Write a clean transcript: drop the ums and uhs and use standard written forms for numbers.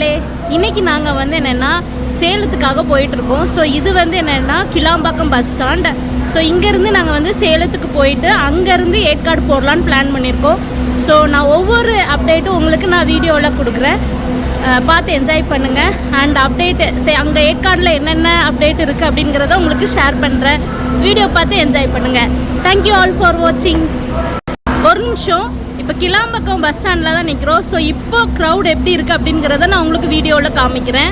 மக்களே, இன்னைக்கு நாங்கள் வந்து என்னென்னா சேலத்துக்காக போயிட்டுருக்கோம். ஸோ இது வந்து என்னென்னா கிளாம்பாக்கம் பஸ் ஸ்டாண்ட். ஸோ இங்கேருந்து நாங்கள் வந்து சேலத்துக்கு போயிட்டு அங்கேருந்து ஏற்காடு போடலான்னு பிளான் பண்ணியிருக்கோம். ஸோ நான் ஒவ்வொரு அப்டேட்டும் உங்களுக்கு நான் வீடியோவில் கொடுக்குறேன், பார்த்து என்ஜாய் பண்ணுங்கள். அண்ட் அப்டேட்டு அங்கே ஏற்காடில் என்னென்ன அப்டேட் இருக்குது அப்படிங்கிறத உங்களுக்கு ஷேர் பண்ணுறேன். வீடியோ பார்த்து என்ஜாய் பண்ணுங்கள். தேங்க்யூ ஆல் ஃபார் வாட்சிங். ஒரு நிமிஷம், இப்போ கிளாம்பாக்கம் பஸ் ஸ்டாண்டில் தான் நிற்கிறோம். ஸோ இப்போ க்ரௌட் எப்படி இருக்குது அப்படிங்கிறத நான் உங்களுக்கு வீடியோவில் காமிக்கிறேன்.